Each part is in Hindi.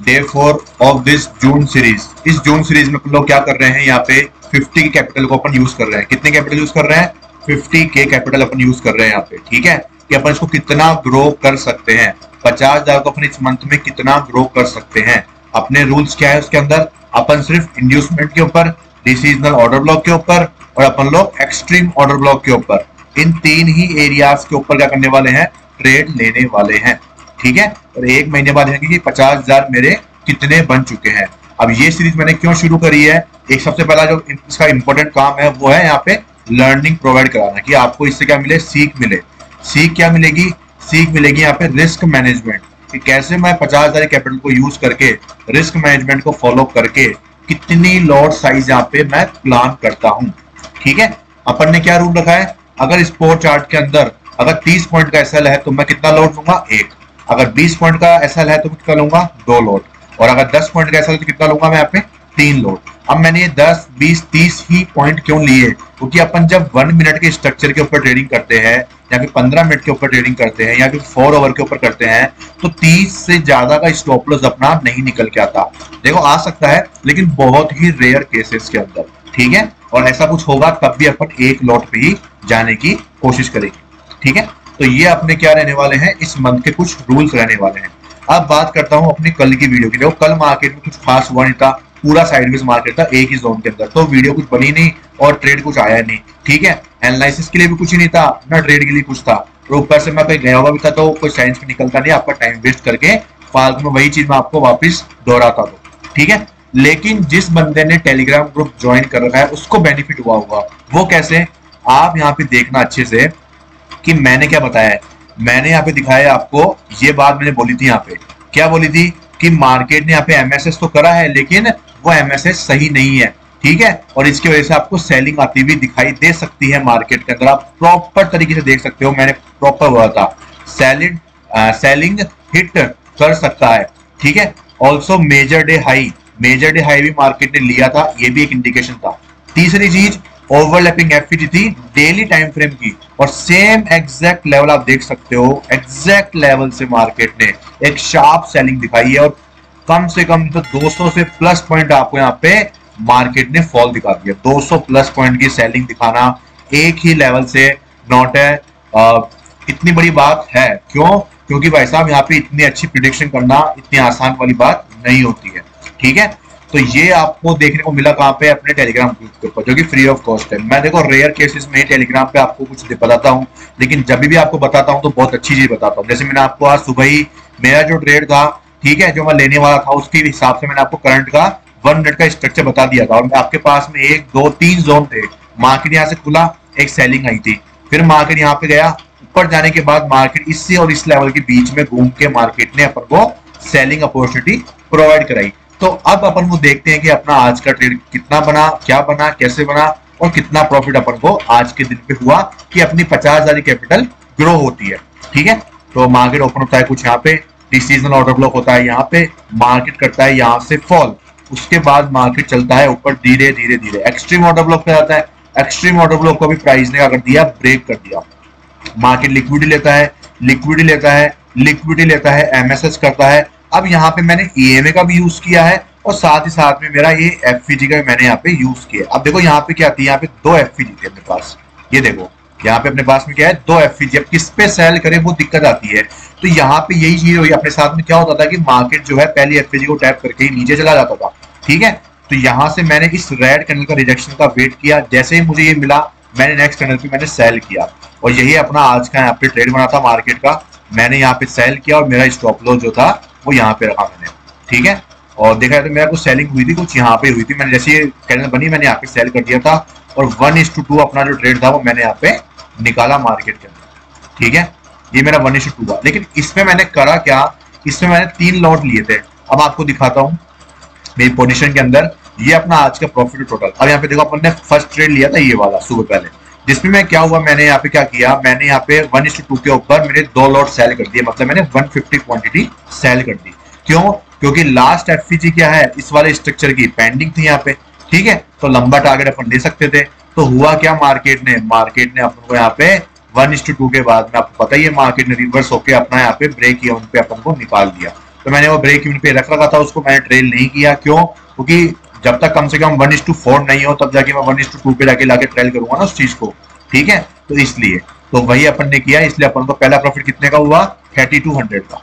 Day 4 of this June series. इस जून सीरीज में अपन लोग क्या कर रहे हैं, यहाँ पे 50 के कैपिटल को अपन यूज कर रहे हैं। कितने कैपिटल यूज कर रहे हैं, 50 के कैपिटल अपन यूज कर रहे हैं यहाँ पे, ठीक है, कि अपन इसको कितना ग्रो कर सकते हैं, 50,000 को अपन इस मंथ में कितना ग्रो कर सकते हैं। अपने रूल्स क्या है उसके अंदर, अपन सिर्फ इंड्यूसमेंट के ऊपर, डिसीजनल ऑर्डर ब्लॉक के ऊपर और अपन लोग एक्सट्रीम ऑर्डर ब्लॉक के ऊपर, इन 3 ही एरियाज के ऊपर क्या करने वाले हैं, ट्रेड लेने वाले हैं, ठीक है। और 1 महीने बाद कि 50,000 मेरे कितने बन चुके हैं। अब ये सीरीज मैंने क्यों शुरू करी है, एक सबसे पहला जो इसका इंपॉर्टेंट काम है वो है यहाँ पे लर्निंग प्रोवाइड कराना, कि आपको इससे क्या मिले, सीख मिले। सीख क्या मिलेगी, सीख मिलेगी यहाँ पे रिस्क मैनेजमेंट, कि कैसे मैं 50,000 कैपिटल को यूज करके रिस्क मैनेजमेंट को फॉलो करके कितनी लॉट साइज यहाँ पे मैं प्लान करता हूँ, ठीक है। अपन ने क्या रूल रखा है, अगर स्पोर्ट चार्ट के अंदर अगर 30 पॉइंट का एसएल है तो मैं कितना लॉट लूंगा, 1। अगर 20 पॉइंट का एसएल है तो मैं कितना लूंगा, 2 लॉट। और अगर 10 पॉइंट का एसएल है तो कितना लूंगा मैं यहाँ पे, 3 लॉट। अब मैंने ये 10, 20, 30 ही पॉइंट क्यों लिए, क्योंकि अपन जब 1 मिनट के स्ट्रक्चर के ऊपर ट्रेडिंग करते हैं या फिर 15 मिनट के ऊपर ट्रेडिंग करते हैं या फिर 4 ओवर के ऊपर करते हैं तो 30 से ज्यादा का स्टॉप लॉस अपना नहीं निकल के आता। देखो आ सकता है लेकिन बहुत ही रेयर केसेस के अंदर, ठीक है। और ऐसा कुछ होगा तब भी अपन 1 लॉट पे ही जाने की कोशिश करेंगे, ठीक है। तो ये अपने क्या रहने वाले हैं, इस मंथ के कुछ रूल्स रहने वाले हैं। अब बात करता हूं अपनी कल की वीडियो की। देखो कल मार्केट में कुछ खास हुआ नहीं था, पूरा साइडवेज मार्केट था एक ही जोन के अंदर, तो वीडियो कुछ बनी नहीं और ट्रेड कुछ आया नहीं, ठीक है। एनालिसिस के लिए भी कुछ ही नहीं था, ना ट्रेड के लिए कुछ था, और ऊपर से मैं कहीं गया हुआ भी था तो कोई साइंस में निकलता नहीं, आपका टाइम वेस्ट करके फालतू में वही चीज मैं आपको वापस दोहराता हूँ, ठीक है। लेकिन जिस बंदे ने टेलीग्राम ग्रुप ज्वाइन कर रखा है उसको बेनिफिट हुआ होगा। वो कैसे, आप यहाँ पे देखना अच्छे से कि मैंने क्या बताया है। मैंने यहाँ पे दिखाया आपको, ये बात मैंने बोली थी, यहाँ पे क्या बोली थी कि मार्केट ने यहाँ पे एमएसएस तो करा है लेकिन वो एमएसएस सही नहीं है, ठीक है। और इसकी वजह से आपको सेलिंग आती हुई दिखाई दे सकती है मार्केट के अंदर, आप प्रॉपर तरीके से देख सकते हो। मैंने प्रॉपर बोला था सेलिंग हिट कर सकता है, ठीक है। ऑल्सो मेजर डे हाई भी मार्केट ने लिया था, ये भी एक इंडिकेशन था। तीसरी चीज ओवरलैपिंग एफपीजी थी डेली टाइम फ्रेम की, और सेम एग्जैक्ट लेवल आप देख सकते हो, एग्जैक्ट लेवल से मार्केट ने एक शार्प सेलिंग दिखाई है, और कम से कम तो 200 से प्लस पॉइंट आपको यहाँ पे मार्केट ने फॉल दिखा दिया। 200 प्लस पॉइंट की सेलिंग दिखाना एक ही लेवल से नॉट है इतनी बड़ी बात है। क्यों, क्योंकि भाई साहब यहाँ पे इतनी अच्छी प्रिडिक्शन करना इतनी आसान वाली बात नहीं होती है, ठीक है। तो ये आपको देखने को मिला कहाँ पे, अपने टेलीग्राम ग्रुप के ऊपर, जो कि फ्री ऑफ कॉस्ट है। मैं देखो रेयर केसेस में टेलीग्राम पे आपको कुछ बताता हूँ, लेकिन जब भी आपको बताता हूँ तो बहुत अच्छी चीज बताता हूँ। जैसे मैंने आपको आज सुबह ही मेरा जो ट्रेड था, ठीक है, जो मैं लेने वाला था उसके हिसाब से मैंने आपको करंट का 1 मिनट का स्ट्रक्चर बता दिया था, और आपके पास में 1, 2, 3 जोन थे। मार्केट यहाँ से खुला, एक सेलिंग आई थी, फिर मार्केट यहाँ पे गया, ऊपर जाने के बाद मार्केट इससे और इस लेवल के बीच में घूम के मार्केट ने अपन को सेलिंग अपॉर्चुनिटी प्रोवाइड कराई। तो अब अपन वो देखते हैं कि अपना आज का ट्रेड कितना बना, क्या बना, कैसे बना, और कितना प्रॉफिट अपन को आज के दिन पे हुआ, कि अपनी 50,000 कैपिटल ग्रो होती है, ठीक है। तो मार्केट ओपन होता है कुछ यहाँ पे, डिसीजनल ऑर्डर ब्लॉक होता है यहाँ पे, मार्केट करता है यहाँ से फॉल, उसके बाद मार्केट चलता है ऊपर धीरे धीरे धीरे, एक्सट्रीम ऑर्डर ब्लॉक पे आता है। एक्सट्रीम ऑर्डर ब्लॉक को भी प्राइस ने क्या कर दिया, ब्रेक कर दिया। मार्केट लिक्विडिटी लेता है, एमएसएस करता है। अब यहाँ पे मैंने ईएमए का भी यूज किया है, और साथ ही साथ में मेरा ये एफपीजी का भी मैंने यहाँ पे यूज किया। अब देखो यहाँ पे क्या थी, यहाँ पे 2 एफपीजी थे अपने पास, ये देखो यहाँ पे अपने पास में क्या है, 2 एफपीजी। अब किस पे सेल करें वो दिक्कत आती है। तो यहाँ पे यही चीज हुई अपने साथ में। क्या होता था कि मार्केट जो है पहली एफपीजी को टैप करके ही नीचे चला जाता था, ठीक है। तो यहाँ से मैंने इस रेड कैंडल का रिजेक्शन का वेट किया, जैसे ही मुझे ये मिला मैंने नेक्स्ट कैंडल पे मैंने सेल किया, और यही अपना आज का यहाँ पे ट्रेड बना था मार्केट का। मैंने यहाँ पे सेल किया और मेरा स्टॉप लॉस जो था वो यहाँ पे रखा मैंने, ठीक है। और देखा तो मेरा कुछ सेलिंग हुई थी, कुछ यहाँ पे हुई थी। मैंने जैसे ये कैंडल बनी मैंने यहाँ पे सेल कर दिया था, और 1:2 अपना जो ट्रेड था वो मैंने यहाँ पे निकाला मार्केट के अंदर, ठीक है। ये मेरा 1:2 था। लेकिन इसमें मैंने करा क्या, इसमें मैंने 3 लॉट लिए थे। अब आपको दिखाता हूँ मेरी पोजीशन के अंदर, ये अपना आज का प्रॉफिट टोटल। अब यहाँ पे देखो अपन ने फर्स्ट ट्रेड लिया था ये वाला सुबह पहले, जिसमें मैं क्या हुआ, मैंने यहाँ पे क्या किया, मैंने यहाँ पे 1:2 के ऊपर मेरे 2 लॉट सेल कर दिए, मतलब मैंने 150 क्वांटिटी सेल कर दी। क्यों, क्योंकि लास्ट एफपीजी क्या है, इस वाले स्ट्रक्चर की पेंडिंग थी यहाँ पे, ठीक है। तो लंबा टारगेट अपन ले सकते थे। तो हुआ क्या, मार्केट ने अपन को यहाँ पे 1:2 के बाद में आपको पता ही है मार्केट ने रिवर्स होके अपना यहाँ पे ब्रेक किया, उन पे अपन को निकाल दिया। तो मैंने वो ब्रेक इवन पे रख रखा था, उसको मैंने ट्रेल नहीं किया। क्यों? क्योंकि जब तक कम से कम 1:4 नहीं हो तब जाके मैं 1:2 पे जाके लाके ट्रेल करूंगा ना उस चीज को, ठीक है। तो इसलिए तो वही अपन ने किया, इसलिए अपन को पहला प्रॉफिट कितने का हुआ, 3200 का।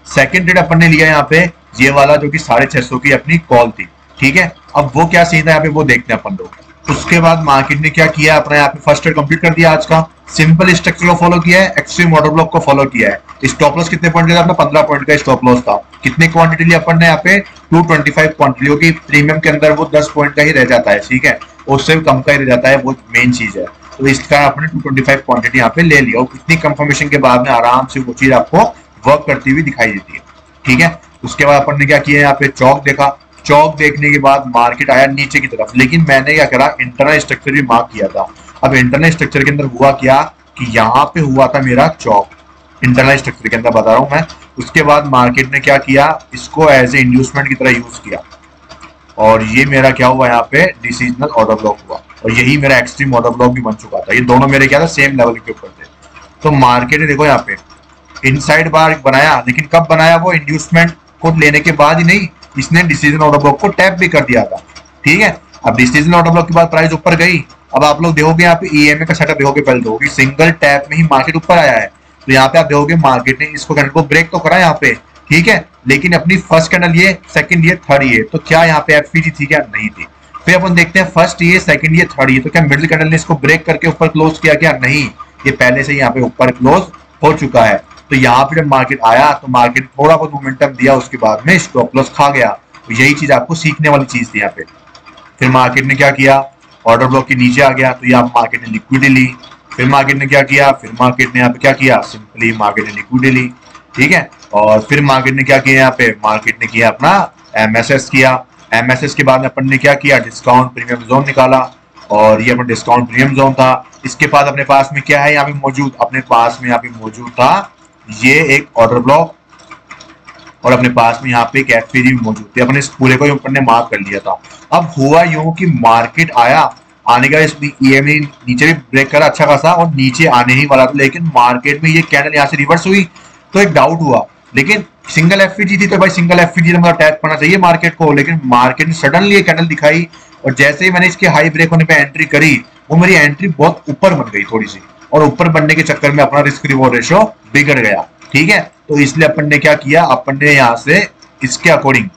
सेकंड ट्रेड अपन ने लिया यहाँ पे ये वाला जो कि 650 की अपनी कॉल थी, ठीक है। अब वो क्या सीन था यहाँ पे वो देखते हैं अपन लोग। उसके बाद मार्केट ने क्या किया, अपना यहाँ पे फर्स्ट ट्रेड कंप्लीट कर दिया आज का। सिंपल स्ट्रक्चर को फॉलो किया है, एक्सट्रीम ऑर्डर ब्लॉक को फॉलो किया है। स्टॉप लॉस कितने पॉइंट का, अपना 15 पॉइंट का स्टॉप लॉस था। कितने क्वांटिटी ली अपन ने यहाँ पे, 225 क्वांटिटी, क्योंकि प्रीमियम के अंदर वो 10 पॉइंट का ही रह जाता है, ठीक है, उससे भी कम का ही रह जाता है, वो मेन चीज है। तो इसका आपने 225 क्वांटिटी यहाँ पे ले लिया, और इतनी कंफर्मेशन के बाद में आराम से वो चीज आपको वर्क करती हुई दिखाई देती है, ठीक है। उसके बाद अपन ने क्या किया, यहाँ पे चौक देखा। चौक देखने के बाद मार्केट आया नीचे की तरफ, लेकिन मैंने क्या करा, इंटरनल स्ट्रक्चर भी मार्क किया था। अब इंटरनल स्ट्रक्चर के अंदर हुआ क्या कि यहाँ पे हुआ था मेरा चौक, इंटरनल स्ट्रक्चर के अंदर बता रहा हूँ मैं। उसके बाद मार्केट ने क्या किया, इसको एज ए इंड्यूसमेंट की तरह यूज किया, और ये मेरा क्या हुआ यहाँ पे, डिसीजनल ऑर्डर ब्लॉक हुआ, और यही मेरा एक्सट्रीम ऑर्डर ब्लॉक भी बन चुका था। ये दोनों मेरे क्या था, सेम लेवल के ऊपर थे। तो मार्केट ने देखो यहाँ पे इनसाइड बार बनाया, लेकिन कब बनाया, वो इंड्यूसमेंट को लेने के बाद ही नहीं, इसने डिसीजन ऑर्डर ब्लॉक को टैप भी कर दिया था, ठीक है। अब डिसीजन ऑर्डर ब्लॉक के बाद प्राइस ऊपर गई। अब आप लोग देखोगे यहाँ पे ईएमए का सेटअप देखोगे, पहले देखोगे सिंगल टैप में ही मार्केट ऊपर आया है। तो यहाँ पे आप देखोगे मार्केट ने इसको कैंडल को ब्रेक तो करा यहाँ पे, ठीक है, लेकिन अपनी फर्स्ट कैंडल ये, सेकंड ये, थर्ड ये, तो क्या यहाँ पे एफपीजी थी क्या, नहीं थी। फिर अपन देखते हैं फर्स्ट ये, सेकंड ये, थर्ड ये, तो क्या मिडिल कैंडल ने इसको ब्रेक करके ऊपर क्लोज किया क्या, नहीं, ये पहले से यहाँ पे ऊपर क्लोज हो चुका है। तो यहाँ पे जब मार्केट आया तो मार्केट थोड़ा बहुत मोमेंटम दिया, उसके बाद में स्टॉप लॉस खा गया। तो यही चीज आपको सीखने वाली चीज थी यहाँ पे। फिर मार्केट ने क्या किया, ऑर्डर ब्लॉक के नीचे आ गया, तो यहाँ मार्केट ने लिक्विडिटी ली। फिर मार्केट ने क्या किया, फिर मार्केट ने यहाँ पे क्या किया, सिंपली मार्केट ने लिक्विडिटी ली, ठीक है। और फिर मार्केट ने क्या किया, यहाँ पे मार्केट ने किया अपना एमएसएस किया। एमएसएस के बाद अपन ने क्या किया, डिस्काउंट प्रीमियम जोन निकाला, और ये अपना डिस्काउंट प्रीमियम जोन था। इसके बाद अपने पास में क्या है यहाँ पे मौजूद, अपने पास में यहाँ पे मौजूद था ये एक ऑर्डर ब्लॉक, और अपने पास में यहाँ पे एक एफपीजी भी मौजूद थी। अपने इस पूरे को ऊपर ने मार्क कर लिया था। अब हुआ यूं कि मार्केट आया, आने का ईएमए नीचे भी ब्रेक करा अच्छा खासा, और नीचे आने ही वाला था, लेकिन मार्केट में ये कैंडल यहाँ से रिवर्स हुई, तो एक डाउट हुआ। लेकिन सिंगल एफपीजी थी, तो भाई सिंगल एफपीजी मतलब टैग पड़ना चाहिए मार्केट को, लेकिन मार्केट ने सडनली ये कैंडल दिखाई, और जैसे ही मैंने इसके हाई ब्रेक होने पे एंट्री करी, वो मेरी एंट्री बहुत ऊपर बन गई थोड़ी सी, और ऊपर बनने के चक्कर में अपना रिस्क रिवॉर्ड रेशियो बिगड़ गया, ठीक है। तो इसलिए अपन ने क्या किया, अपन ने यहाँ से इसके अकॉर्डिंग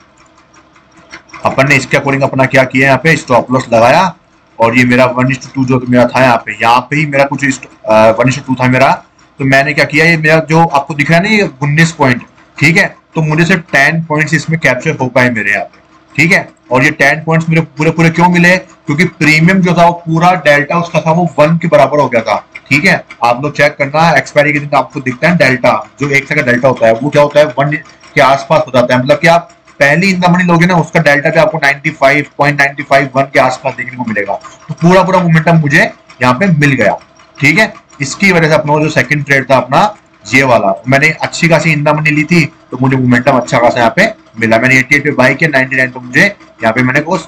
अपना क्या किया, यहाँ पे स्टॉप लॉस लगाया, और ये मेरा 1:2 जो मेरा था यहाँ पे ही मेरा कुछ 1:2 था मेरा। तो मैंने क्या किया, ये मेरा जो आपको दिख रहा है ना, ये 19 पॉइंट, ठीक है, तो मुझे सिर्फ 10 पॉइंट्स इसमें कैप्चर हो पाए मेरे यहाँ पे, ठीक है। और ये 10 पॉइंट्स मेरे पूरे क्यों मिले, क्योंकि प्रीमियम जो था वो पूरा डेल्टा उसका था वो 1 के बराबर हो गया था, ठीक है। आप लोग चेक करना, एक्सपायरी के दिन आपको दिखता है डेल्टा, जो 1 का डेल्टा होता है वो क्या होता है, 1 के आसपास हो जाता है। मतलब कि आप पहली इन द मनी लोगे ना, उसका डेल्टा भी आपको 95.95 1 के आसपास देखने को मिलेगा। तो पूरा मोमेंटम मुझे यहाँ पे मिल गया, ठीक है। इसकी वजह से अपना जो सेकंड ट्रेड था अपना ये वाला, मैंने अच्छी खासी इन द मनी ली थी, तो मुझे मोमेंटम अच्छा खासा यहाँ पे मिला। मैंने 88 पे बाई किया, 99 पे मुझे यहाँ पे मेरे को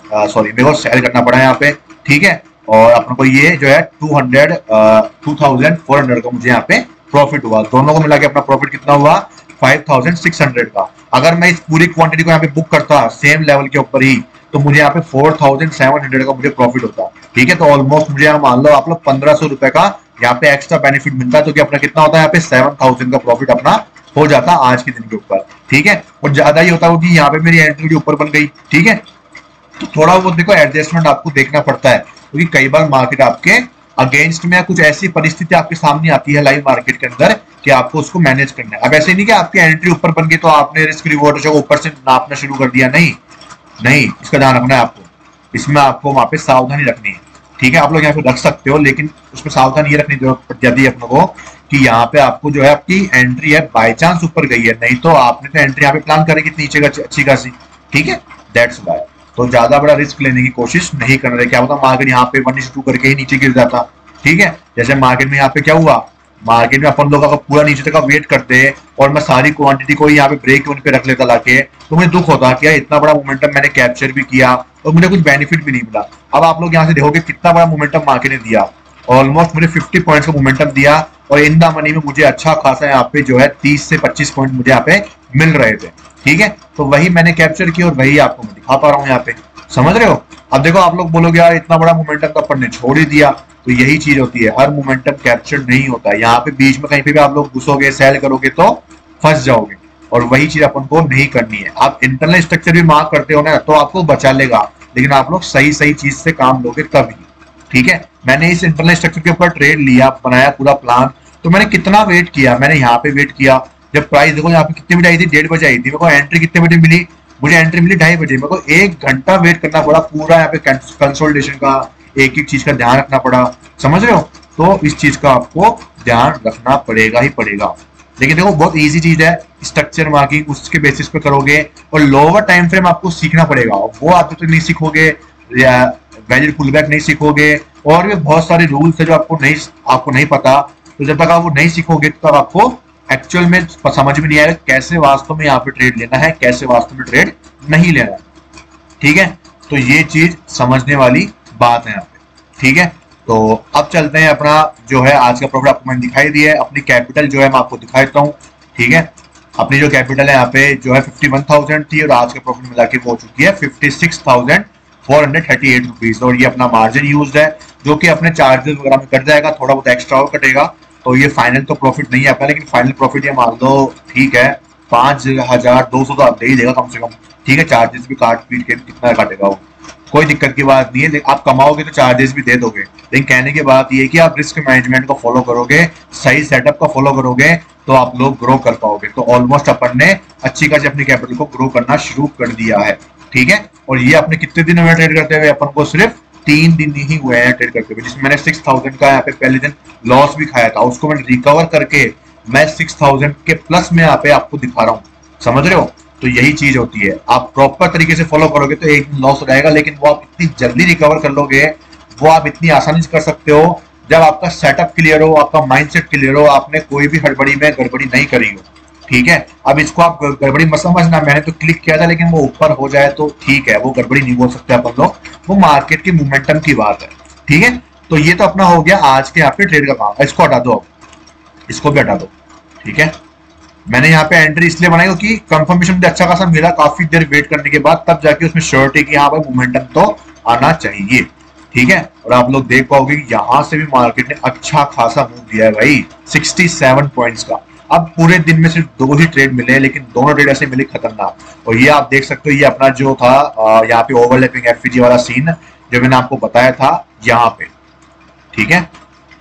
सेल करना पड़ा यहाँ पे, ठीक है। और अपने को ये जो है 2400 का मुझे यहाँ पे प्रॉफिट हुआ। दोनों को मिला के अपना प्रॉफिट कितना हुआ, 5600 का। अगर मैं इस पूरी क्वांटिटी को यहाँ पे बुक करता सेम लेवल के ऊपर ही, तो मुझे यहाँ पे 4700 का मुझे प्रॉफिट होता, ठीक है। तो ऑलमोस्ट मुझे यहाँ मान लो आप लोग 1500 रुपए का यहाँ पे एक्स्ट्रा बेनिफिट मिलता है। तो कि अपना कितना होता है यहाँ पे 7000 का प्रॉफिट अपना हो जाता आज के दिन के ऊपर, ठीक है। और ज्यादा ही होता है कि यहाँ पे मेरी एंट्री ऊपर बन गई, ठीक है। तो थोड़ा बहुत देखो एडजस्टमेंट आपको देखना पड़ता है, क्योंकि कई बार मार्केट आपके अगेंस्ट में कुछ ऐसी परिस्थिति आपके सामने आती है लाइव मार्केट के अंदर कि आपको उसको मैनेज करना है। अब ऐसे नहीं कि आपकी एंट्री ऊपर बन गई तो आपने रिस्क रिवॉर्ड को ऊपर से नापना शुरू कर दिया, नहीं, इसका ध्यान रखना है आपको। इसमें आपको वहां पे सावधानी रखनी है, ठीक है। आप लोग यहाँ पे रख सकते हो, लेकिन उसमें सावधानी ये रखनी जरूरत पड़ जाती है अपनों को कि यहाँ पे आपको जो है आपकी एंट्री है बाय चांस ऊपर गई है, नहीं तो आपने तो एंट्री यहाँ पे प्लान करेगी नीचे का अच्छी खासी, ठीक है। दैट्स वाई तो ज्यादा बड़ा रिस्क लेने की कोशिश नहीं करना है। क्या होता मार्केट यहाँ पे 1:2 करके ही नीचे गिर जाता, ठीक है। जैसे मार्केट में यहाँ पे क्या हुआ, मार्केट में अपन लोग अगर पूरा नीचे तक वेट करते हैं और मैं सारी क्वांटिटी को यहाँ पे ब्रेक पे रख लेता लाके, तो मुझे दुख होता कि यार इतना बड़ा मोमेंटम मैंने कैप्चर भी किया और मुझे कुछ बेनिफिट भी नहीं मिला। अब आप लोग यहाँ से देखोगे कितना बड़ा मोमेंटम मार्केट ने दिया, ऑलमोस्ट मुझे 50 पॉइंट्स का मोमेंटम दिया, और इन द मनी में मुझे अच्छा खासा यहाँ पे जो है 30 से 25 पॉइंट मुझे यहाँ पे मिल रहे थे, ठीक है, तो वही मैंने कैप्चर किया और वही आपको मैं दिखा पा रहा हूँ यहाँ पे, समझ रहे हो। अब देखो आप लोग बोलोगे यार इतना बड़ा मोमेंटम तो अपन ने छोड़ ही दिया, तो यही चीज होती है, हर मोमेंटम कैप्चर नहीं होता है। यहाँ पे बीच में कहीं पे भी आप लोग घुसोगे सेल करोगे तो फंस जाओगे, और वही चीज अपन को नहीं करनी है। आप इंटरनल स्ट्रक्चर भी मार्क करते हो ना तो आपको बचा लेगा, लेकिन आप लोग सही सही चीज से काम लोगे तभी, ठीक है। मैंने इस इंटरनल स्ट्रक्चर के ऊपर ट्रेड लिया, बनाया पूरा प्लान, तो मैंने कितना वेट किया, मैंने यहाँ पे वेट किया, जब प्राइस देखो यहाँ पे कितने बजे आई थी, 1:30 बजे आई थी, मेरे को एंट्री कितने बजे मिली, मुझे एंट्री मिली 2:30 बजे, मेरे को 1 घंटा वेट करना पड़ा पूरा, यहाँ पे कंसोलिडेशन का एक एक चीज का ध्यान रखना पड़ा, समझ रहे हो। तो इस चीज का आपको ध्यान रखना पड़ेगा ही पड़ेगा। लेकिन देखो बहुत इजी चीज है, स्ट्रक्चर मार्किंग उसके बेसिस पे करोगे, और लोअर टाइम फ्रेम आपको सीखना पड़ेगा, वो आप तो नहीं सीखोगे, या वैलिड पुलबैक नहीं सीखोगे, और भी बहुत सारे रूल्स है जो आपको नहीं पता। तो जब तक आप वो नहीं सीखोगे तब आपको एक्चुअल में समझ में नहीं आएगा कैसे वास्तव में यहाँ पे ट्रेड लेना है, कैसे वास्तव में ट्रेड नहीं लेना है, ठीक है। तो ये चीज समझने वाली बात है यहाँ पे, ठीक है। तो अब चलते हैं अपना जो है आज का प्रॉफिट आपको मैंने दिखाई दिया है, अपनी कैपिटल जो है मैं आपको दिखा देता हूँ, ठीक है। अपनी जो कैपिटल है यहाँ पे जो है 51,000 थी, और आज का प्रॉफिट मिला के वो हो चुकी है 56,438 रुपीज, और ये अपना मार्जिन यूज है जो कि अपने चार्जेस वगैरह में कट जाएगा, थोड़ा बहुत एक्स्ट्रा और कटेगा, तो ये फाइनल तो प्रॉफिट नहीं है अपना, लेकिन फाइनल प्रॉफिट ये मान लो ठीक है 5,200 तो आप दे ही देगा कम से कम, ठीक है। चार्जेस भी काट पीट के कितना काटेगा वो, कोई दिक्कत की बात नहीं है, आप कमाओगे तो चार्जेस भी दे दोगे, लेकिन कहने की बात ये है कि आप रिस्क मैनेजमेंट को फॉलो करोगे, सही सेटअप को फॉलो करोगे तो आप लोग ग्रो कर पाओगे। तो ऑलमोस्ट अपन ने अच्छी खासी अपनी कैपिटल को ग्रो करना शुरू कर दिया है, ठीक है। और ये अपने कितने दिन में ट्रेड करते हुए, अपन को सिर्फ 3 दिन ही हुए हैं ट्रेड करते हुए, जिसमें मैंने 6,000 का यहाँ पे पहले दिन लॉस भी खाया था, उसको मैंने रिकवर करके मैं 6,000 के प्लस में यहाँ पे आपको दिखा रहा हूँ, समझ रहे हो। तो यही चीज होती है, आप प्रॉपर तरीके से फॉलो करोगे तो एक दिन लॉस रहेगा, लेकिन वो आप इतनी जल्दी रिकवर कर लोगे, वो आप इतनी आसानी से कर सकते हो जब आपका सेटअप क्लियर हो, आपका माइंडसेट क्लियर हो, आपने कोई भी हड़बड़ी में गड़बड़ी नहीं करी हो, ठीक है। अब इसको आप गड़बड़ी मत समझना, मैंने तो क्लिक किया था लेकिन वो ऊपर हो जाए तो ठीक है, वो गड़बड़ी नहीं बोल सकते अपन लोग, वो मार्केट के मोमेंटम की बात है, ठीक है। तो ये तो अपना हो गया आज के यहाँ पे ट्रेड का काम, इसको हटा दो, इसको भी हटा दो, ठीक है। मैंने यहाँ पे एंट्री इसलिए बनाई क्योंकि कंफर्मेशन मुझे अच्छा खासा मिला काफी देर वेट करने के बाद, तब जाके उसमें श्योरिटी कि यहाँ पर मोमेंटम तो आना चाहिए, ठीक है। और आप लोग देख पाओगे कि यहाँ से भी मार्केट ने अच्छा खासा मूव दिया है भाई, 67 पॉइंट्स का। अब पूरे दिन में सिर्फ 2 ही ट्रेड मिले, लेकिन दोनों ट्रेड ऐसे मिले खतरनाक। और ये आप देख सकते हो, ये अपना जो था यहाँ पे ओवरलैपिंग एफपीजी वाला सीन जो मैंने आपको बताया था यहाँ पे, ठीक है।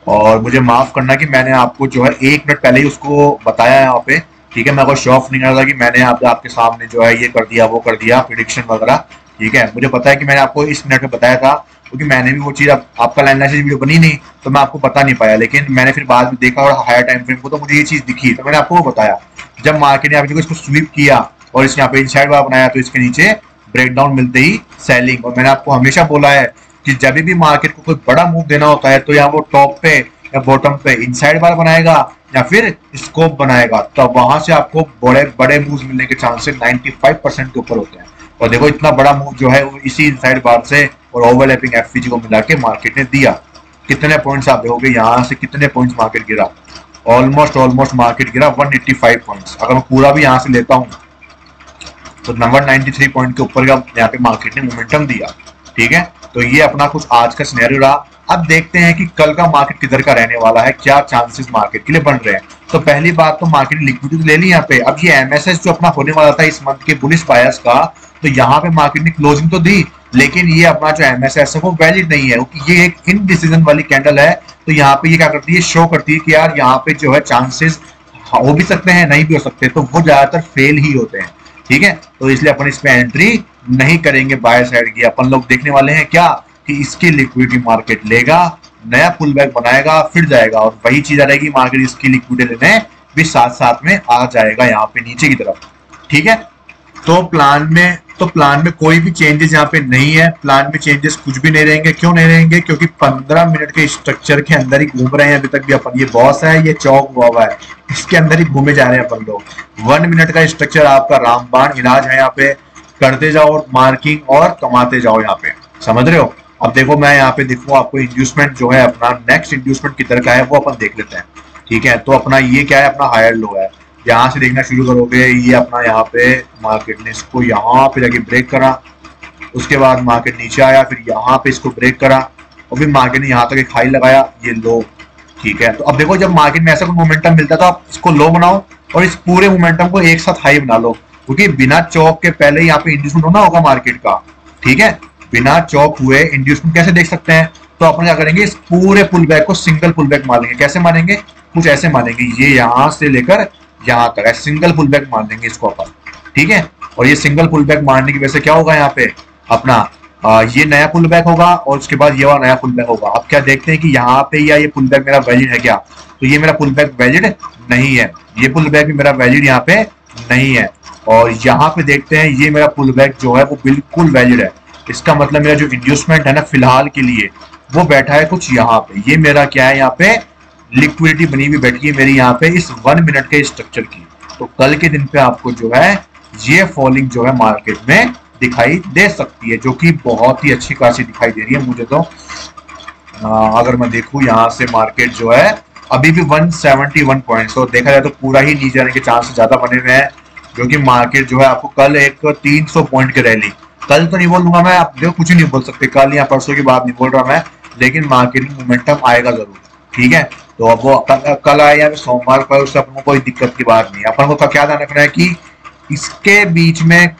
और मुझे माफ करना कि मैंने आपको जो है 1 मिनट पहले ही उसको बताया यहाँ पे, ठीक है। मैं कोई शो ऑफ नहीं कर रहा था कि मैंने आपके सामने जो है ये कर दिया वो कर दिया प्रिडिक्शन वगैरह, ठीक है। मुझे पता है कि मैंने आपको इस मिनट में बताया था, क्योंकि मैंने भी वो चीज आपका लाइन से वीडियो बनी नहीं तो मैं आपको बता नहीं पाया, लेकिन मैंने फिर बाद में देखा और हायर टाइम फ्रेम को तो मुझे ये चीज दिखी, तो मैंने आपको वो बताया। जब मार्केट ने आपको इसको स्वीप किया और इसने यहाँ पे इनसाइड वाला बनाया तो इसके नीचे ब्रेकडाउन मिलते ही सेलिंग। और मैंने आपको हमेशा बोला है कि जब भी मार्केट को कोई बड़ा मूव देना होता है तो या वो टॉप पे या बॉटम पे इनसाइड बार बनाएगा या फिर स्कोप बनाएगा, तो वहां से आपको बड़े बड़े मूव्स मिलने के चांसेस 95% के ऊपर होते हैं। और देखो इतना बड़ा मूव जो है वो इसी इनसाइड बार से और ओवरलैपिंग एफपीजी को मिला के मार्केट ने दिया। कितने पॉइंट्स आप देखोगे यहाँ से, कितने पॉइंट्स मार्केट गिरा, ऑलमोस्ट मार्केट गिरा 185 पॉइंट्स। अगर मैं पूरा भी यहाँ से लेता हूँ तो नंबर 93 पॉइंट के ऊपर का यहाँ पे मार्केट ने मोमेंटम दिया, ठीक है। तो ये अपना कुछ आज का सिनेरियो रहा। अब देखते हैं कि कल का मार्केट किधर का रहने वाला है, क्या चांसेस मार्केट के लिए बन रहे हैं। तो पहली बात तो मार्केट ने लिक्विडिटी ले ली यहाँ पे। अब ये एमएसएस जो अपना होने वाला था इस मंथ के बुलिश बायर्स का, तो यहाँ पे मार्केट ने क्लोजिंग तो दी, लेकिन ये अपना जो एमएसएस है वो वैलिड नहीं है, क्योंकि ये एक इनडिसीजन वाली कैंडल है। तो यहाँ पे ये क्या करती है, शो करती है कि यार यहाँ पे जो है चांसेस हो भी सकते हैं नहीं भी हो सकते, तो वो ज्यादातर फेल ही होते हैं, ठीक है। तो इसलिए अपन इस पे एंट्री नहीं करेंगे बाय साइड की। अपन लोग देखने वाले हैं क्या कि इसकी लिक्विडिटी मार्केट लेगा, नया पुल बैक बनाएगा, फिर जाएगा, और वही चीज आ रहेगी मार्केट इसकी लिक्विडिटी लेने भी साथ साथ में आ जाएगा यहाँ पे नीचे की तरफ, ठीक है। तो प्लान में कोई भी चेंजेस यहाँ पे नहीं है, प्लान में चेंजेस कुछ भी नहीं रहेंगे। क्यों नहीं रहेंगे, क्योंकि 15 मिनट के स्ट्रक्चर के अंदर ही घूम रहे हैं अभी तक भी अपन। ये बॉस है, ये चौक हुआ है, इसके अंदर ही घूमे जा रहे हैं अपन लोग। 1 मिनट का स्ट्रक्चर आपका रामबाण इलाज है, यहाँ पे करते जाओ मार्किंग और कमाते जाओ यहाँ पे, समझ रहे हो। अब देखो मैं यहाँ पे दिखूँ आपको इंड्यूसमेंट जो है अपना नेक्स्ट इंड्यूसमेंट किधर का है वो अपन देख लेते हैं, ठीक है। तो अपना ये क्या है, अपना हायर लो है, यहाँ से देखना शुरू करोगे, ये अपना यहाँ पे मार्केट ने इसको यहाँ पे जाके ब्रेक करा, उसके बाद मार्केट नीचे आया, फिर यहाँ पे इसको ब्रेक करा और फिर मार्केट ने यहाँ तक एक हाई लगाया, ये लो। ठीक है, तो अब देखो जब मार्केट में ऐसा कोई मोमेंटम मिलता है तो आप इसको लो बनाओ और इस पूरे मोमेंटम को एक साथ हाई बना लो, क्योंकि बिना चौक के पहले यहाँ पे इंड्यूसमेंट होना होगा मार्केट का। ठीक है, बिना चौक हुए इंड्यूसमेंट कैसे देख सकते हैं? तो अपन क्या करेंगे, इस पूरे पुल बैक को सिंगल पुल बैक मान लेंगे। कैसे मानेंगे? कुछ ऐसे मानेंगे, ये यहाँ से लेकर यहाँ तक सिंगल पुल बैक मान लेंगे इसको अपन। ठीक है, और ये सिंगल पुल बैक मारने की वजह से क्या होगा, यहाँ पे अपना ये नया पुल बैक होगा और उसके बाद ये वाला नया पुल बैक होगा। अब क्या देखते हैं कि यहाँ पे या ये पुल बैक मेरा वैलिड है क्या? तो ये मेरा पुल बैक वैलिड नहीं है, ये पुल बैक भी मेरा वैलिड यहाँ पे नहीं है। और यहाँ पे देखते हैं ये मेरा पुल बैक जो है वो बिल्कुल वैलिड है। इसका मतलब मेरा जो इंड्यूसमेंट है ना फिलहाल के लिए वो बैठा है कुछ यहाँ पे। ये मेरा क्या है, यहाँ पे लिक्विडिटी बनी हुई बैठी है मेरी यहाँ पे इस 1 मिनट के स्ट्रक्चर की। तो कल के दिन पे आपको जो है ये फॉलिंग जो है मार्केट में दिखाई दे सकती है, जो कि बहुत ही अच्छी खासी दिखाई दे रही है मुझे। तो अगर मैं देखूं यहाँ से मार्केट जो है अभी भी 171 पॉइंट्स, तो देखा जाए तो पूरा ही नीचे आने के चांस ज्यादा बने हुए हैं, क्योंकि मार्केट जो है आपको कल एक 300 पॉइंट की रैली, कल तो नहीं बोलूंगा मैं, आप देखो कुछ नहीं बोल सकते, कल या परसों की बात नहीं बोल रहा मैं, लेकिन मार्केट में मोमेंटम आएगा जरूर। ठीक है, तो अब वो कल आए या सोमवार पर, उससे अपन को कोई दिक्कत की बात नहीं। अपन को क्या ध्यान रखना है कि इसके बीच में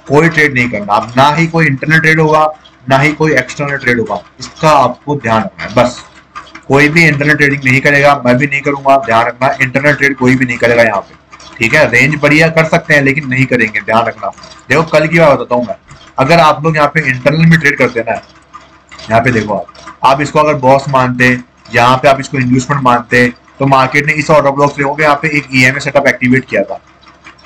कोई ट्रेड नहीं करना, अब ना ही कोई इंटरनल ट्रेड होगा ना ही कोई एक्सटर्नल ट्रेड होगा, इसका आपको ध्यान रखना है बस। कोई भी इंटरनल ट्रेडिंग नहीं करेगा, मैं भी नहीं करूंगा, ध्यान रखना। इंटरनल ट्रेड कोई भी नहीं करेगा यहाँ पे। ठीक है, रेंज बढ़िया कर सकते हैं लेकिन नहीं करेंगे, ध्यान रखना। देखो कल की बात बताता हूँ मैं, अगर आप लोग यहाँ पे इंटरनल में ट्रेड करते हैं ना, यहाँ पे देखो आप इसको अगर बॉस मानते, यहाँ पे आप इसको इंड्यूसमेंट मानते, तो मार्केट ने इस ऑर्डर ब्लॉक से देखोगे यहाँ पे एक ईएमए सेटअप एक्टिवेट किया था।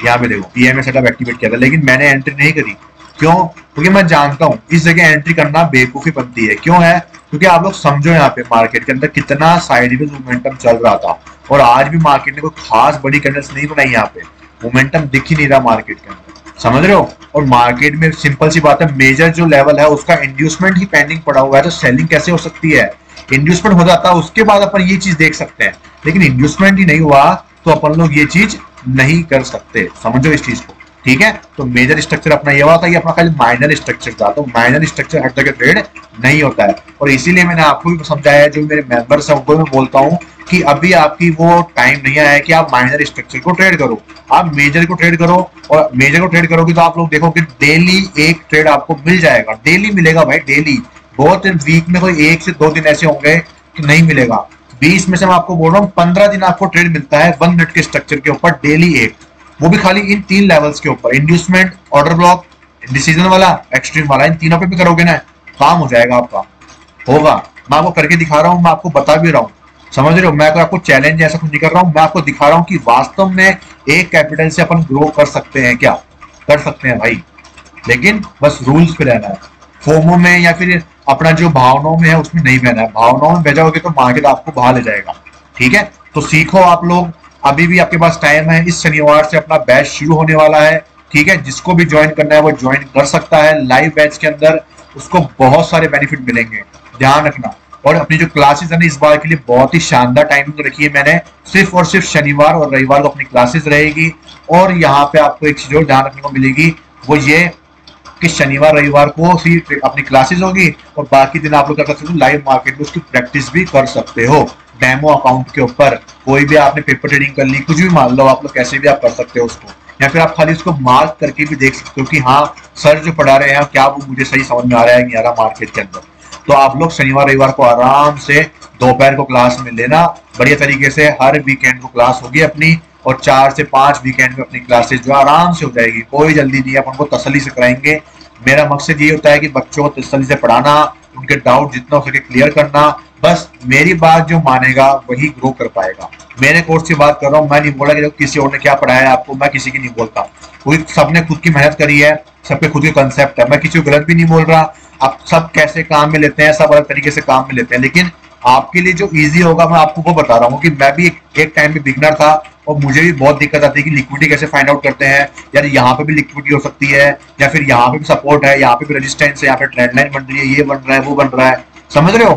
यहाँ पे देखो ईएमए सेटअप एक्टिवेट किया था, लेकिन मैंने एंट्री नहीं करी। क्यों? क्योंकि मैं जानता हूँ इस जगह एंट्री करना बेवकूफी बनती है। क्यों है? क्योंकि आप लोग समझो यहाँ पे मार्केट के अंदर कितना साइडवेज मोमेंटम चल रहा था, और आज भी मार्केट ने कोई खास बड़ी कैंडल्स नहीं बनाई, यहाँ पे मोमेंटम दिख ही नहीं रहा मार्केट के अंदर, समझ रहे हो? और मार्केट में सिंपल सी बात है, मेजर जो लेवल है उसका इंड्यूसमेंट ही पेंडिंग पड़ा हुआ है, तो सेलिंग कैसे हो सकती है? इंड्यूसमेंट हो जाता है उसके बाद अपन ये चीज देख सकते हैं, लेकिन इंड्यूसमेंट ही नहीं हुआ तो अपन लोग ये चीज नहीं कर सकते, समझो इस चीज को। ठीक है, तो मेजर स्ट्रक्चर अपना ये हुआ था, ये अपना खाली माइनर स्ट्रक्चर था, तो माइनर स्ट्रक्चर हर जगह ट्रेड नहीं होता है। और इसीलिए मैंने आपको भी समझाया है, जो मेरे मेंबर्स हैं उनको मैं बोलता हूँ कि अभी आपकी वो टाइम नहीं आया है कि आप माइनर स्ट्रक्चर को ट्रेड करो, आप मेजर को ट्रेड करो। और मेजर को ट्रेड करोगे तो आप लोग देखो कि डेली एक ट्रेड आपको मिल जाएगा, डेली मिलेगा भाई, डेली। बहुत वीक में कोई 1 से 2 दिन ऐसे होंगे कि नहीं मिलेगा, 20 में से मैं आपको बोल रहा हूँ 15 दिन आपको ट्रेड मिलता है 1 मिनट के स्ट्रक्चर के ऊपर, डेली एक, वो भी खाली इन 3 लेवल्स के ऊपर, इंड्यूसमेंट, ऑर्डर ब्लॉक, डिसीजन वाला, एक्सट्रीम वाला, इन तीनों पे भी करोगे ना, काम हो जाएगा आपका, होगा। मैं आपको करके दिखा रहा हूँ, मैं आपको बता भी रहा हूँ, समझ रहे हो? मैं आपको चैलेंज ऐसा कुछ नहीं कर रहा हूँ, मैं आपको दिखा रहा हूँ कि वास्तव में एक कैपिटल से अपन ग्रो कर सकते हैं, क्या कर सकते हैं भाई, लेकिन बस रूल्स पे रहना है। फोमो में या फिर अपना जो भावनाओं में है उसमें नहीं बहना है, भावनाओं में भेजाओगे तो मार्केट आपको बाहर ले जाएगा। ठीक है, तो सीखो आप लोग, अभी भी आपके पास टाइम है, इस शनिवार से अपना बैच शुरू होने वाला है। ठीक है, जिसको भी ज्वाइन करना है वो ज्वाइन कर सकता है लाइव बैच के अंदर, उसको बहुत सारे बेनिफिट मिलेंगे, ध्यान रखना। और अपनी जो क्लासेस है ना, इस बार के लिए बहुत ही शानदार टाइमिंग रखी है मैंने, सिर्फ और सिर्फ शनिवार और रविवार को अपनी क्लासेस रहेगी। और यहाँ पे आपको एक चीज और ध्यान रखने को मिलेगी, वो ये कि शनिवार रविवार को सिर्फ अपनी क्लासेस होगी और बाकी दिन आप लोग क्या कर सकते हो, लाइव मार्केट में उसकी प्रैक्टिस भी कर सकते हो, डेमो अकाउंट के ऊपर। कोई भी आपने पेपर ट्रेडिंग कर ली, कुछ भी मान लो आप लोग, कैसे भी आप कर सकते हो उसको, या फिर आप खाली उसको मार्क करके भी देख सकते हो कि हाँ सर जो पढ़ा रहे हैं क्या वो मुझे सही समझ में आ रहा है नहीं आ रहा मार्केट के अंदर। तो आप लोग शनिवार रविवार को आराम से दोपहर को क्लास में लेना, बढ़िया तरीके से हर वीकेंड को क्लास होगी अपनी, और 4 से 5 वीकेंड में अपनी क्लासेस जो आराम से हो जाएगी, कोई जल्दी नहीं है, अपन को तसल्ली से कराएंगे। मेरा मकसद ये होता है कि बच्चों को तसल्ली से पढ़ाना, उनके डाउट जितना हो सके क्लियर करना, बस मेरी बात जो मानेगा वही ग्रो कर पाएगा। मेरे कोर्स की बात कर रहा हूँ, मैं नहीं बोला कि किसी और ने क्या पढ़ाया है आपको, मैं किसी की नहीं बोलता, कोई सबने खुद की मेहनत करी है, सबके खुद के कंसेप्ट है, मैं किसी को गलत भी नहीं बोल रहा। आप सब कैसे काम में लेते हैं, सब अलग तरीके से काम में लेते हैं, लेकिन आपके लिए जो इजी होगा मैं आपको वो बता रहा हूँ। कि मैं भी एक टाइम पे बिगनर था और मुझे भी बहुत दिक्कत आती है कि लिक्विडिटी कैसे फाइंड आउट करते हैं, यार यहाँ पे भी लिक्विडिटी हो सकती है, या फिर यहाँ पे भी सपोर्ट है, यहाँ पे भी रेजिस्टेंस है, यहाँ पे ट्रेंड लाइन बन रही है, ये बन रहा है, वो बन रहा है, समझ रहे हो?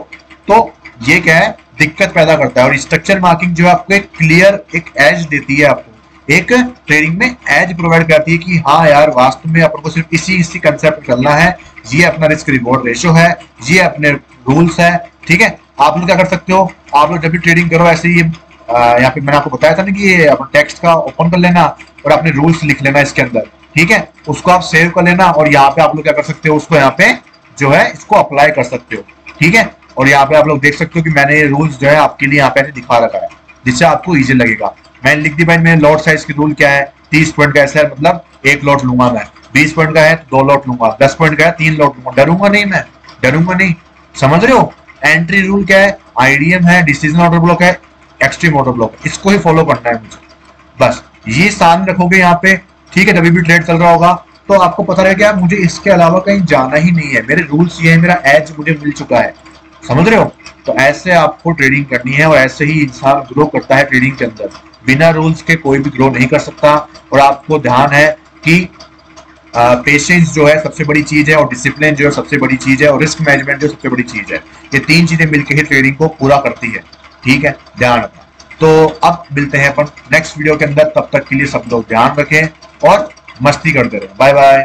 तो ये क्या है, दिक्कत पैदा करता है। और स्ट्रक्चर मार्किंग जो है आपको एक क्लियर एक एज देती है आपको एक ट्रेडिंग में एज प्रोवाइड करती है कि हाँ यार वास्तव में अपन को सिर्फ इसी कंसेप्ट चलना है, ये अपना रिस्क रिवॉर्ड रेशियो है, ये अपने रूल्स है। ठीक है, आप लोग क्या कर सकते हो, आप लोग जब भी ट्रेडिंग करो ऐसे ही यहाँ पे मैंने आपको बताया था ना कि ये अपना टेक्स्ट का ओपन कर लेना और अपने रूल्स लिख लेना इसके अंदर। ठीक है, उसको आप सेव कर लेना और यहाँ पे आप लोग क्या कर सकते हो, उसको यहाँ पे जो है इसको अप्लाई कर सकते हो। ठीक है, और यहाँ पे आप लोग देख सकते हो कि मैंने ये रूल्स जो है आपके लिए यहाँ पे दिखा रखा है, जिससे आपको इजी लगेगा। मैंने लिख दी भाई मेरे लॉट साइज की रूल क्या है, 30 पॉइंट का ऐसा है, मतलब 1 लॉट लूंगा मैं, 20 पॉइंट का है 2 लॉट लूंगा, 10 पॉइंट का है 3 लॉट लूंगा, डरूंगा नहीं, मैं डरूंगा नहीं। समझ रहे हो? एंट्री रूल क्या है, आईडीएम है, डिसीजन ऑर्डर ब्लॉक है, एक्सट्रीम ऑर्डर ब्लॉक, इसको ही फॉलो करना है मुझे, बस ये सान रखोगे यहाँ पे। ठीक है, जब भी ट्रेड चल रहा होगा तो आपको पता रहेगा मुझे इसके अलावा कहीं जाना ही नहीं है, मेरे रूल्स ये है, मेरा एज मुझे मिल चुका है। समझ रहे हो? तो ऐसे आपको ट्रेडिंग करनी है और ऐसे ही इंसान ग्रो करता है ट्रेडिंग के अंदर। बिना रूल्स के कोई भी ग्रो नहीं कर सकता। और आपको ध्यान है कि पेशेंस जो है सबसे बड़ी चीज है, और डिसिप्लिन जो है सबसे बड़ी चीज है, और रिस्क मैनेजमेंट जो सबसे बड़ी चीज है। ये 3 चीजें मिलकर ही ट्रेडिंग को पूरा करती है। ठीक है, ध्यान रखना। तो अब मिलते हैं अपन नेक्स्ट वीडियो के अंदर, तब तक के लिए सब लोग ध्यान रखें और मस्ती करते रहे। Bye bye.